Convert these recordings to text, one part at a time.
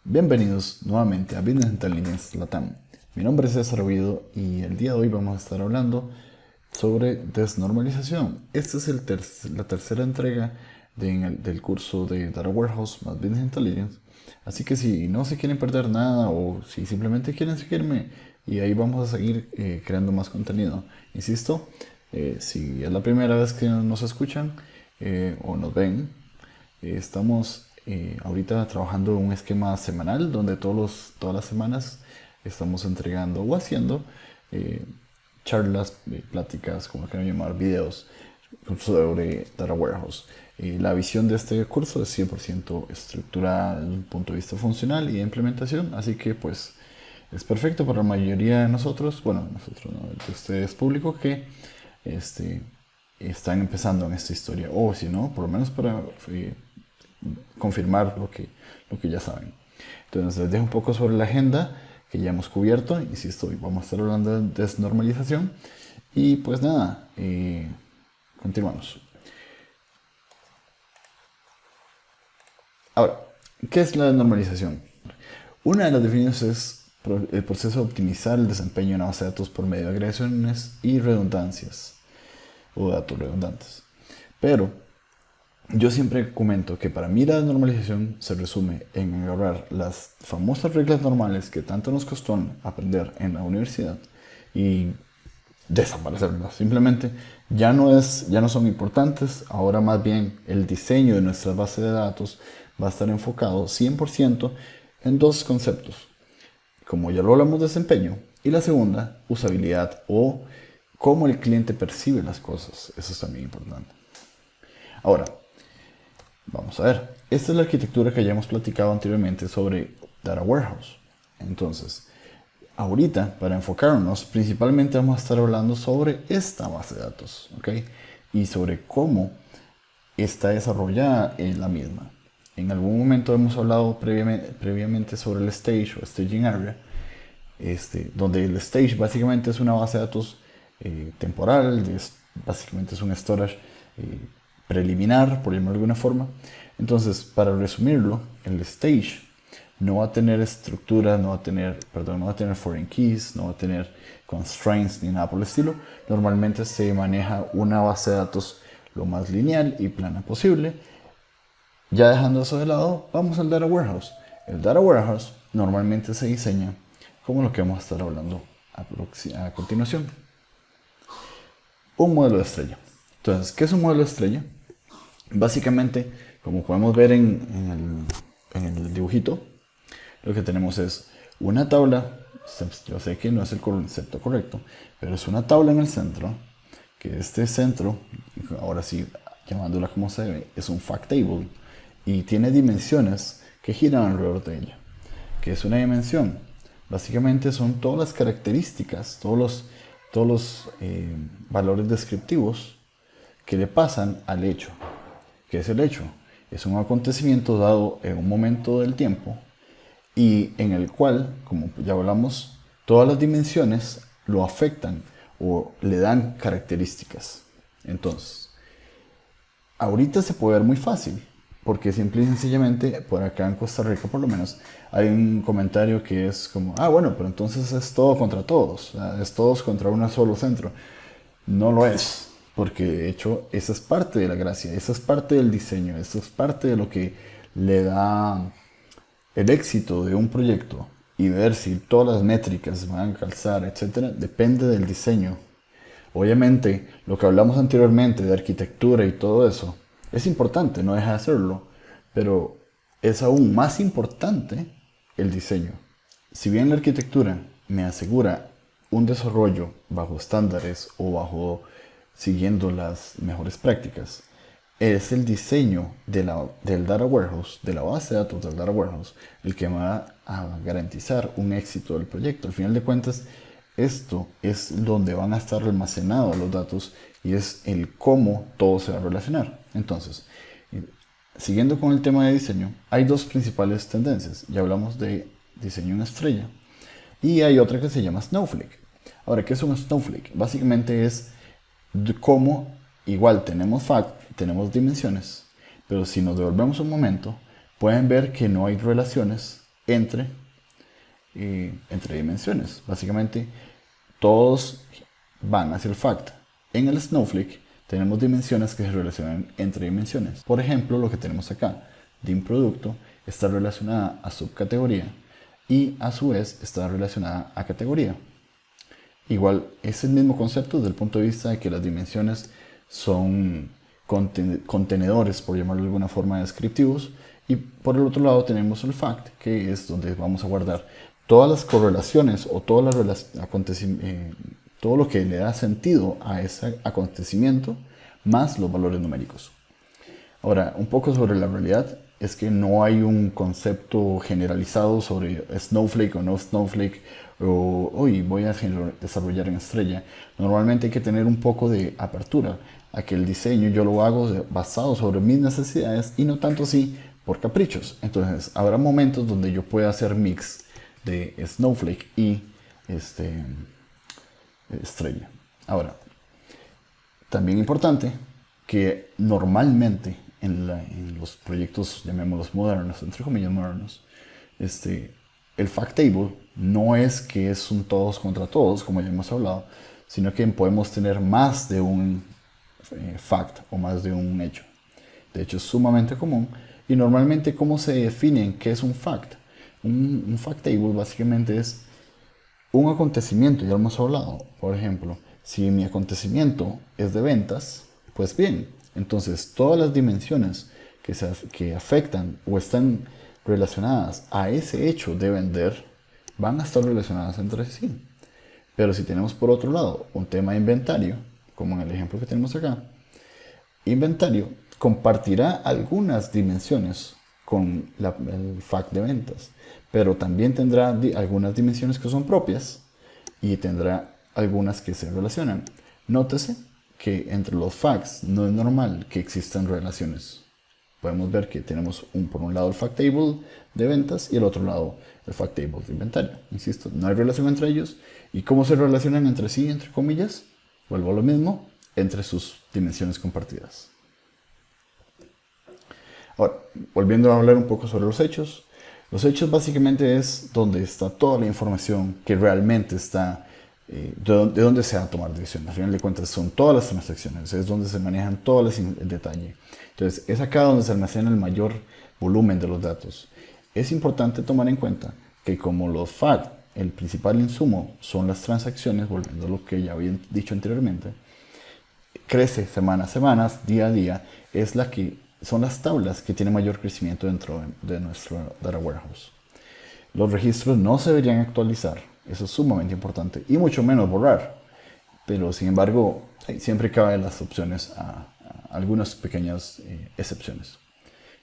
Bienvenidos nuevamente a Business Intelligence Latam. Mi nombre es César Oviedo y el día de hoy vamos a estar hablando sobre desnormalización. Esta es la tercera entrega del curso de Data Warehouse más Business Intelligence. Así que si no se quieren perder nada o si simplemente quieren seguirme y ahí vamos a seguir creando más contenido. Insisto, si es la primera vez que nos escuchan o nos ven, estamos ahorita trabajando en un esquema semanal donde todas las semanas estamos entregando o haciendo eh, charlas, pláticas, como quieran llamar, videos sobre Data Warehouse. La visión de este curso es 100% estructurada desde un punto de vista funcional y de implementación, así que pues es perfecto para la mayoría de nosotros, bueno, nosotros no, de ustedes público que este, están empezando en esta historia, o si no, por lo menos para confirmar lo que ya saben. Entonces les dejo un poco sobre la agenda que ya hemos cubierto. Insisto, hoy vamos a estar hablando de desnormalización. Y pues nada, continuamos. Ahora, ¿qué es la desnormalización? Una de las definiciones es el proceso de optimizar el desempeño de una base de datos por medio de agregaciones y redundancias o datos redundantes. Pero yo siempre comento que para mí la normalización se resume en agarrar las famosas reglas normales que tanto nos costó aprender en la universidad y desaparecerlas. Simplemente ya no son importantes. Ahora más bien el diseño de nuestra base de datos va a estar enfocado 100% en dos conceptos. Como ya lo hablamos, desempeño, y la segunda, usabilidad o cómo el cliente percibe las cosas. Eso es también importante. Ahora, vamos a ver, esta es la arquitectura que ya hemos platicado anteriormente sobre Data Warehouse. Entonces, ahorita, para enfocarnos, principalmente vamos a estar hablando sobre esta base de datos, ¿ok? Y sobre cómo está desarrollada en la misma. En algún momento hemos hablado previamente sobre el stage o staging area, donde el stage básicamente es una base de datos temporal, básicamente es un storage preliminar, por llamarlo de alguna forma. Entonces, para resumirlo, el stage no va a tener estructura, no va a tener foreign keys, no va a tener constraints ni nada por el estilo. Normalmente se maneja una base de datos lo más lineal y plana posible. Ya dejando eso de lado, vamos al Data Warehouse. El Data Warehouse normalmente se diseña como lo que vamos a estar hablando a continuación. Un modelo de estrella. Entonces, ¿qué es un modelo de estrella? Básicamente, como podemos ver en el dibujito, lo que tenemos es una tabla. Yo sé que no es el concepto correcto, pero es una tabla en el centro, que este centro, ahora sí, llamándola como se ve, es un fact table y tiene dimensiones que giran alrededor de ella. ¿Qué es una dimensión? Básicamente son todas las características, todos los valores descriptivos que le pasan al hecho. ¿Qué es el hecho? Es un acontecimiento dado en un momento del tiempo y en el cual, como ya hablamos, todas las dimensiones lo afectan o le dan características. Entonces, ahorita se puede ver muy fácil, porque simple y sencillamente, por acá en Costa Rica por lo menos, hay un comentario que es como, bueno, pero entonces es todo contra todos, es todos contra un solo centro. No lo es, porque de hecho esa es parte de la gracia, esa es parte del diseño, eso es parte de lo que le da el éxito de un proyecto y ver si todas las métricas van a calzar, etcétera, depende del diseño. Obviamente, lo que hablamos anteriormente de arquitectura y todo eso es importante, no deja de serlo, pero es aún más importante el diseño. Si bien la arquitectura me asegura un desarrollo bajo estándares o bajo siguiendo las mejores prácticas, es el diseño del Data Warehouse, de la base de datos del Data Warehouse, el que va a garantizar un éxito del proyecto. Al final de cuentas, esto es donde van a estar almacenados los datos y es el cómo todo se va a relacionar. Entonces, siguiendo con el tema de diseño, hay dos principales tendencias. Ya hablamos de diseño en estrella y hay otra que se llama Snowflake. Ahora, ¿qué es un Snowflake? Básicamente es cómo igual tenemos tenemos dimensiones, pero si nos devolvemos un momento, pueden ver que no hay relaciones entre, entre dimensiones. Básicamente, todos van hacia el fact. En el Snowflake tenemos dimensiones que se relacionan entre dimensiones. Por ejemplo, lo que tenemos acá, dim producto, está relacionada a subcategoría y a su vez está relacionada a categoría. Igual, es el mismo concepto desde el punto de vista de que las dimensiones son contenedores, por llamarlo de alguna forma, descriptivos, y por el otro lado tenemos el fact, que es donde vamos a guardar todas las correlaciones o todo lo que le da sentido a ese acontecimiento, más los valores numéricos. Ahora, un poco sobre la realidad, es que no hay un concepto generalizado sobre Snowflake o no Snowflake, o hoy voy a desarrollar en Estrella. Normalmente hay que tener un poco de apertura a que el diseño yo lo hago basado sobre mis necesidades y no tanto así por caprichos. Entonces, habrá momentos donde yo pueda hacer mix de Snowflake y Estrella. Ahora, también importante que normalmente en los proyectos, llamémoslos modernos, entre comillas modernos, el fact table no es que es un todos contra todos, como ya hemos hablado, sino que podemos tener más de un fact o más de un hecho. De hecho, es sumamente común. Y normalmente, ¿cómo se define qué es un fact? Un fact table básicamente es un acontecimiento, ya lo hemos hablado. Por ejemplo, si mi acontecimiento es de ventas, pues bien, entonces todas las dimensiones que afectan o están relacionadas a ese hecho de vender van a estar relacionadas entre sí. Pero si tenemos por otro lado un tema de inventario, como en el ejemplo que tenemos acá, inventario compartirá algunas dimensiones con el fact de ventas, pero también tendrá algunas dimensiones que son propias y tendrá algunas que se relacionan. Nótese que entre los facts no es normal que existan relaciones. Podemos ver que tenemos por un lado el fact table de ventas y el otro lado el fact table de inventario. Insisto, no hay relación entre ellos. ¿Y cómo se relacionan entre sí, entre comillas? Vuelvo a lo mismo, entre sus dimensiones compartidas. Ahora, volviendo a hablar un poco sobre los hechos. Los hechos básicamente es donde está toda la información que realmente está, de dónde se va a tomar decisión. Al final de cuentas son todas las transacciones, es donde se manejan todas en detalle. Entonces es acá donde se almacena el mayor volumen de los datos. Es importante tomar en cuenta que como los fact, el principal insumo son las transacciones, volviendo a lo que ya había dicho anteriormente, crece semana a semana, día a día, son las tablas que tienen mayor crecimiento dentro de nuestro Data Warehouse. Los registros no se deberían actualizar, eso es sumamente importante, y mucho menos borrar. Pero sin embargo, siempre caben las opciones a algunas pequeñas excepciones.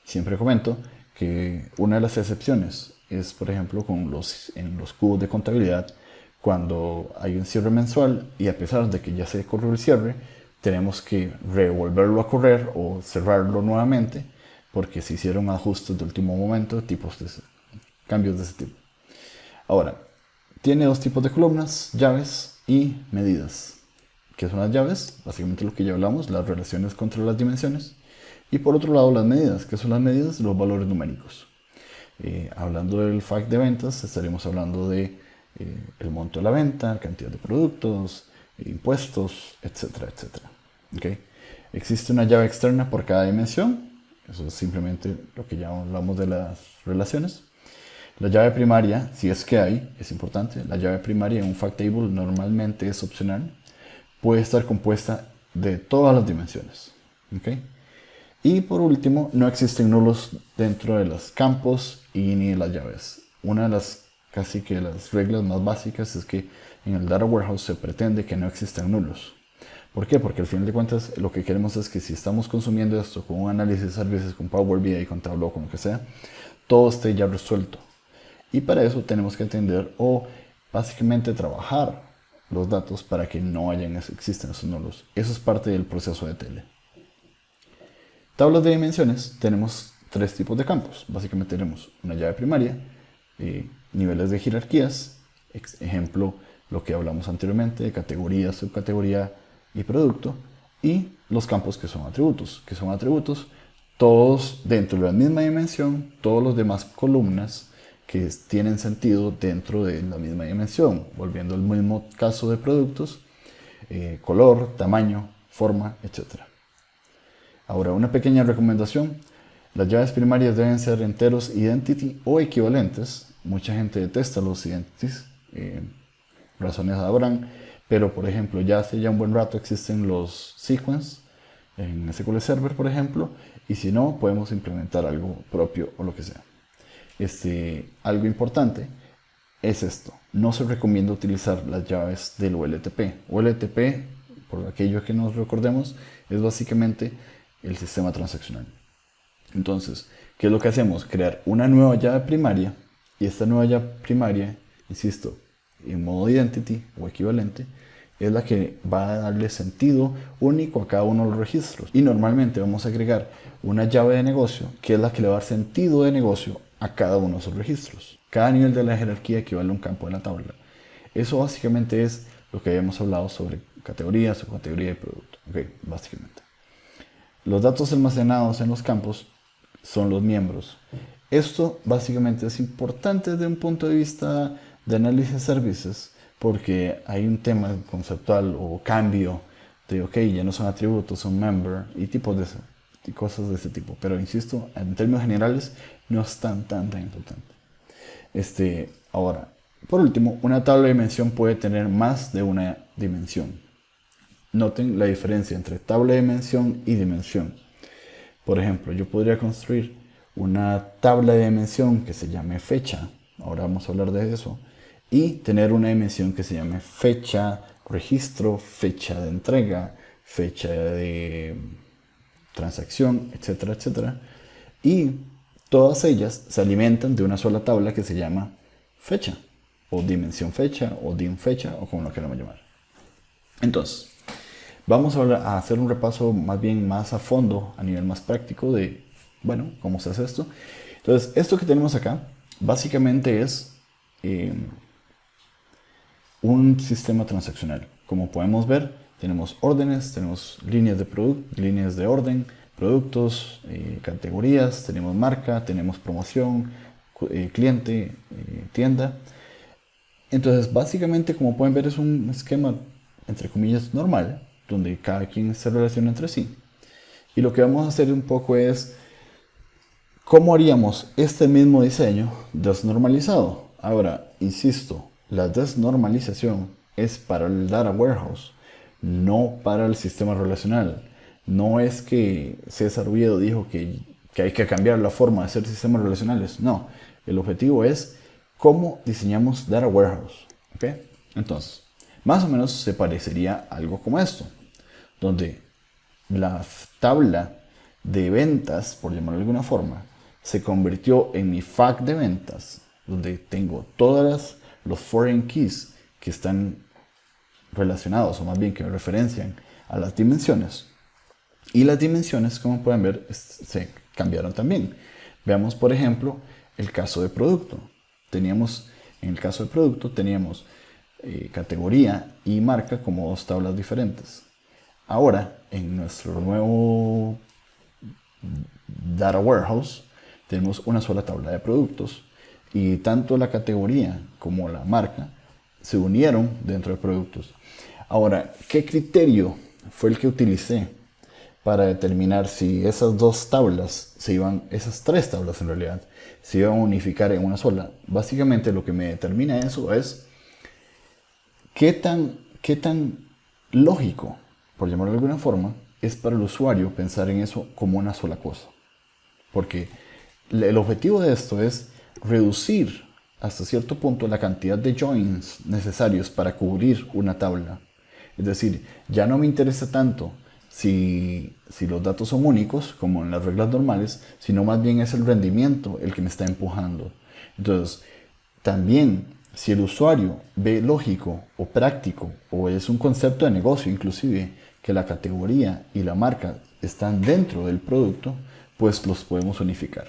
Siempre comento que una de las excepciones es, por ejemplo, en los cubos de contabilidad, cuando hay un cierre mensual y a pesar de que ya se corrió el cierre, tenemos que revolverlo a correr o cerrarlo nuevamente porque se hicieron ajustes de último momento, cambios de ese tipo. Ahora, tiene dos tipos de columnas, llaves y medidas. ¿Qué son las llaves? Básicamente lo que ya hablamos, las relaciones contra las dimensiones. Y por otro lado, las medidas. ¿Qué son las medidas? Los valores numéricos. Hablando del fact de ventas, estaremos hablando de el monto de la venta, cantidad de productos, impuestos, etcétera, etcétera. ¿Okay? Existe una llave externa por cada dimensión. Eso es simplemente lo que ya hablamos de las relaciones. La llave primaria, si es que hay, es importante. La llave primaria en un fact table normalmente es opcional. Puede estar compuesta de todas las dimensiones. ¿Okay? Y por último, no existen nulos dentro de los campos y ni de las llaves. Una de las casi que las reglas más básicas es que en el Data Warehouse se pretende que no existan nulos. ¿Por qué? Porque al final de cuentas lo que queremos es que si estamos consumiendo esto con un análisis de servicios, con Power BI, con Tableau, con lo que sea, todo esté ya resuelto. Y para eso tenemos que entender o básicamente trabajar los datos para que no existan esos nulos. Eso es parte del proceso de TL. Tablas de dimensiones, tenemos tres tipos de campos. Básicamente tenemos una llave primaria, niveles de jerarquías, ejemplo, lo que hablamos anteriormente de categoría, subcategoría y producto, y los campos que son atributos. Que son atributos, todos dentro de la misma dimensión, todos los demás columnas que tienen sentido dentro de la misma dimensión, volviendo al mismo caso de productos, color, tamaño, forma, etc. Ahora, una pequeña recomendación: las llaves primarias deben ser enteros identity o equivalentes. Mucha gente detesta los identities, razones habrán, pero por ejemplo ya hace ya un buen rato existen los sequence en SQL Server, por ejemplo, y si no, podemos implementar algo propio o lo que sea. Algo importante es esto: no se recomienda utilizar las llaves del OLTP. OLTP, por aquello que nos recordemos, es básicamente el sistema transaccional. Entonces, ¿qué es lo que hacemos? Crear una nueva llave primaria, y esta nueva llave primaria, insisto, en modo identity o equivalente, es la que va a darle sentido único a cada uno de los registros. Y normalmente vamos a agregar una llave de negocio, que es la que le va a dar sentido de negocio a cada uno de esos registros. Cada nivel de la jerarquía equivale a un campo de la tabla. Eso básicamente es lo que habíamos hablado sobre categorías o categoría de producto. Ok, básicamente. Los datos almacenados en los campos son los miembros. Esto básicamente es importante desde un punto de vista de análisis de servicios, porque hay un tema conceptual o cambio de, ok, ya no son atributos, son member y tipos de cosas de ese tipo. Pero insisto, en términos generales no es tan importante. Ahora, por último, una tabla de dimensión puede tener más de una dimensión. Noten la diferencia entre tabla de dimensión y dimensión. Por ejemplo, yo podría construir una tabla de dimensión que se llame fecha, ahora vamos a hablar de eso, y tener una dimensión que se llame fecha, registro, fecha de entrega, fecha de transacción, etcétera, etcétera. Y todas ellas se alimentan de una sola tabla que se llama fecha, o dimensión fecha, o dim fecha, o como lo queramos llamar. Entonces, vamos a hacer un repaso más a fondo, a nivel más práctico de, bueno, cómo se hace esto. Entonces, esto que tenemos acá, básicamente es un sistema transaccional. Como podemos ver, tenemos órdenes, tenemos líneas de orden, productos, categorías, tenemos marca, tenemos promoción, cliente, tienda. Entonces, básicamente, como pueden ver, es un esquema, entre comillas, normal, donde cada quien se relaciona entre sí. Y lo que vamos a hacer un poco es, ¿cómo haríamos este mismo diseño desnormalizado? Ahora, insisto, la desnormalización es para el Data Warehouse, no para el sistema relacional. No es que César Oviedo dijo que hay que cambiar la forma de hacer sistemas relacionales. No, el objetivo es cómo diseñamos Data Warehouse. ¿Okay? Entonces, más o menos se parecería a algo como esto, donde la tabla de ventas, por llamarlo de alguna forma, se convirtió en mi FAQ de ventas, donde tengo todas los foreign keys que están relacionados, o más bien que me referencian a las dimensiones. Y las dimensiones, como pueden ver, se cambiaron también. Veamos, por ejemplo, el caso de producto. En el caso de producto teníamos categoría y marca como dos tablas diferentes. Ahora, en nuestro nuevo Data Warehouse, tenemos una sola tabla de productos, y tanto la categoría como la marca se unieron dentro de productos. Ahora, ¿qué criterio fue el que utilicé para determinar si esas esas tres tablas en realidad, se iban a unificar en una sola? Básicamente lo que me determina eso es qué tan lógico, por llamarlo de alguna forma, es para el usuario pensar en eso como una sola cosa. Porque el objetivo de esto es reducir hasta cierto punto la cantidad de joins necesarios para cubrir una tabla. Es decir, ya no me interesa tanto si los datos son únicos, como en las reglas normales, sino más bien es el rendimiento el que me está empujando. Entonces, también, si el usuario ve lógico o práctico, o es un concepto de negocio inclusive, que la categoría y la marca están dentro del producto, pues los podemos unificar.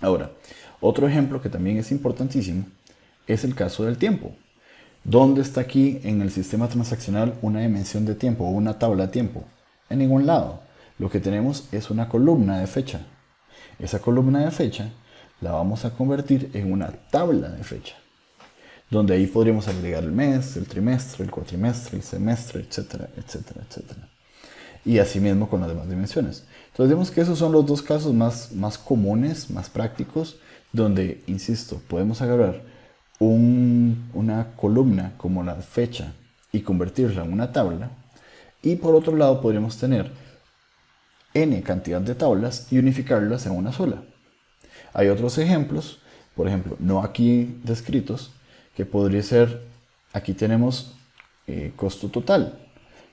Ahora, otro ejemplo que también es importantísimo es el caso del tiempo. ¿Dónde está aquí en el sistema transaccional una dimensión de tiempo o una tabla de tiempo? En ningún lado. Lo que tenemos es una columna de fecha. Esa columna de fecha la vamos a convertir en una tabla de fecha, donde ahí podríamos agregar el mes, el trimestre, el cuatrimestre, el semestre, etcétera, etcétera, etcétera. Y así mismo con las demás dimensiones. Entonces vemos que esos son los dos casos más comunes, más prácticos, donde, insisto, podemos agarrar una columna como la fecha y convertirla en una tabla. Y por otro lado podríamos tener n cantidad de tablas y unificarlas en una sola. Hay otros ejemplos, por ejemplo, no aquí descritos, que podría ser, aquí tenemos costo total.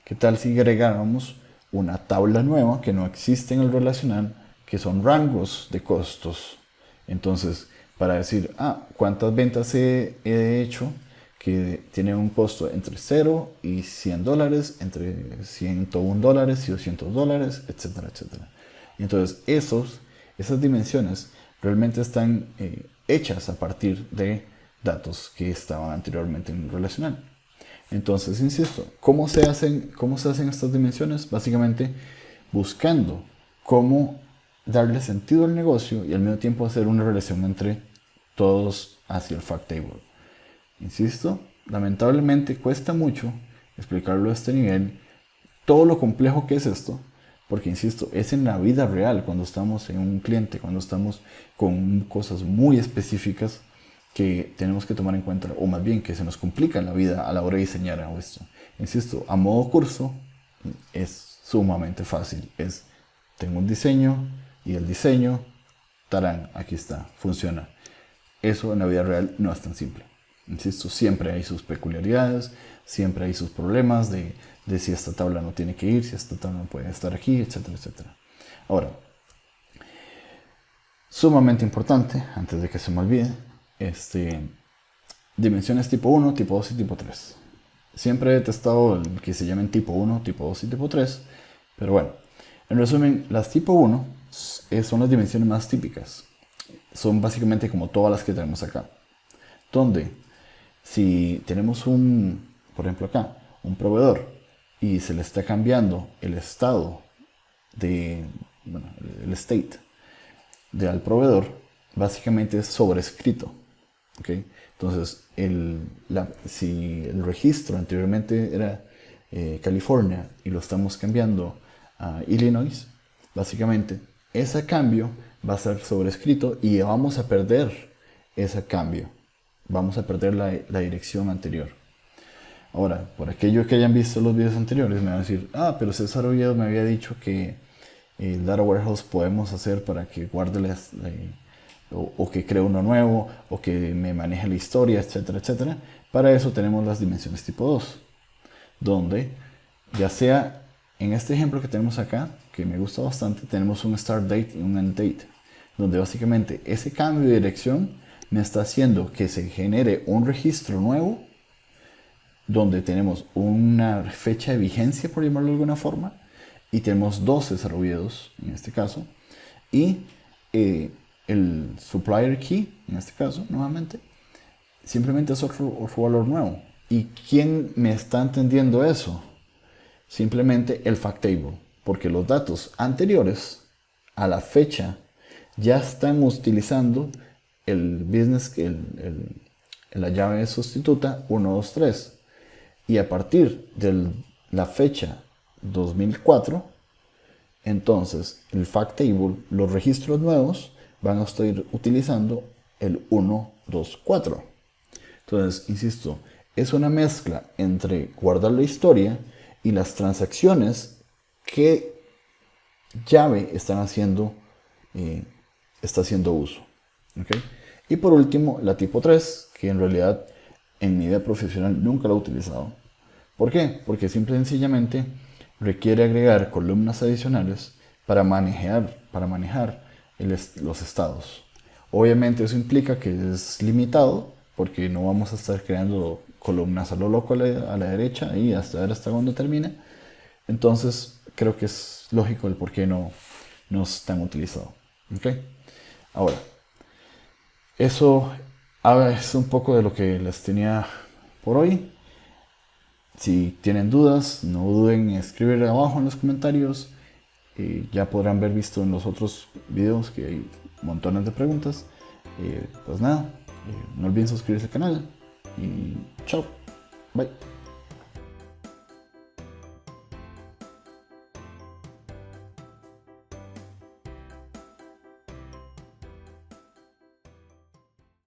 ¿Qué tal si agregáramos una tabla nueva que no existe en el relacional, que son rangos de costos? Entonces, para decir, ¿cuántas ventas he hecho que tienen un costo entre 0 y $100, entre $101 y $200, etcétera, etcétera? Entonces, esas dimensiones realmente están hechas a partir de datos que estaban anteriormente en el relacional. Entonces, insisto, ¿cómo se hacen estas dimensiones? Básicamente buscando cómo darle sentido al negocio y al mismo tiempo hacer una relación entre todos hacia el fact table. Insisto, lamentablemente cuesta mucho explicarlo a este nivel, todo lo complejo que es esto, porque insisto, es en la vida real, cuando estamos en un cliente, cuando estamos con cosas muy específicas que tenemos que tomar en cuenta, o más bien que se nos complica la vida a la hora de diseñar esto. Insisto, a modo curso es sumamente fácil. Tengo un diseño y el diseño, tarán, aquí está, funciona. Eso en la vida real no es tan simple. Insisto, siempre hay sus peculiaridades, siempre hay sus problemas de si esta tabla no tiene que ir, si esta tabla no puede estar aquí, etcétera, etcétera. Ahora, sumamente importante, antes de que se me olvide, dimensiones tipo 1, tipo 2 y tipo 3. Siempre he testado el que se llamen tipo 1, tipo 2 y tipo 3, pero bueno, en resumen, las tipo 1 son las dimensiones más típicas. Son básicamente como todas las que tenemos acá, donde si tenemos por ejemplo acá, un proveedor y se le está cambiando el estado el state al proveedor, básicamente es sobrescrito. ¿Okay? Entonces, si el registro anteriormente era California y lo estamos cambiando a Illinois, básicamente ese cambio va a ser sobrescrito y vamos a perder ese cambio. Vamos a perder la dirección anterior. Ahora, por aquellos que hayan visto los videos anteriores, me van a decir, pero César Oviedo me había dicho que el Data Warehouse podemos hacer para que guarde o que cree uno nuevo, o que me maneje la historia, etcétera, etcétera. Para eso tenemos las dimensiones tipo 2, donde ya sea en este ejemplo que tenemos acá, que me gusta bastante, tenemos un start date y un end date, donde básicamente ese cambio de dirección me está haciendo que se genere un registro nuevo, donde tenemos una fecha de vigencia, por llamarlo de alguna forma, y tenemos 12 desarrollados en este caso, y el supplier key, en este caso, nuevamente, simplemente es otro valor nuevo. ¿Y quién me está entendiendo eso? Simplemente el fact table, porque los datos anteriores a la fecha ya están utilizando el business, la llave sustituta 1, 2, 3. Y a partir de la fecha 2004, entonces el fact table, los registros nuevos, van a estar utilizando el 1, 2, 4. Entonces, insisto, es una mezcla entre guardar la historia y las transacciones que llave está haciendo uso. ¿Okay? Y por último, la tipo 3, que en realidad en mi vida profesional nunca la he utilizado. ¿Por qué? Porque simple y sencillamente requiere agregar columnas adicionales para manejar los estados. Obviamente eso implica que es limitado, porque no vamos a estar creando columnas a lo loco a la derecha y hasta ver hasta cuando termina. Entonces creo que es lógico el por qué no es tan utilizado. ¿Okay? Ahora, eso es un poco de lo que les tenía por hoy. Si tienen dudas, no duden en escribir abajo en los comentarios. Ya podrán ver visto en los otros videos que hay montones de preguntas. Pues nada, no olviden suscribirse al canal y chao, bye.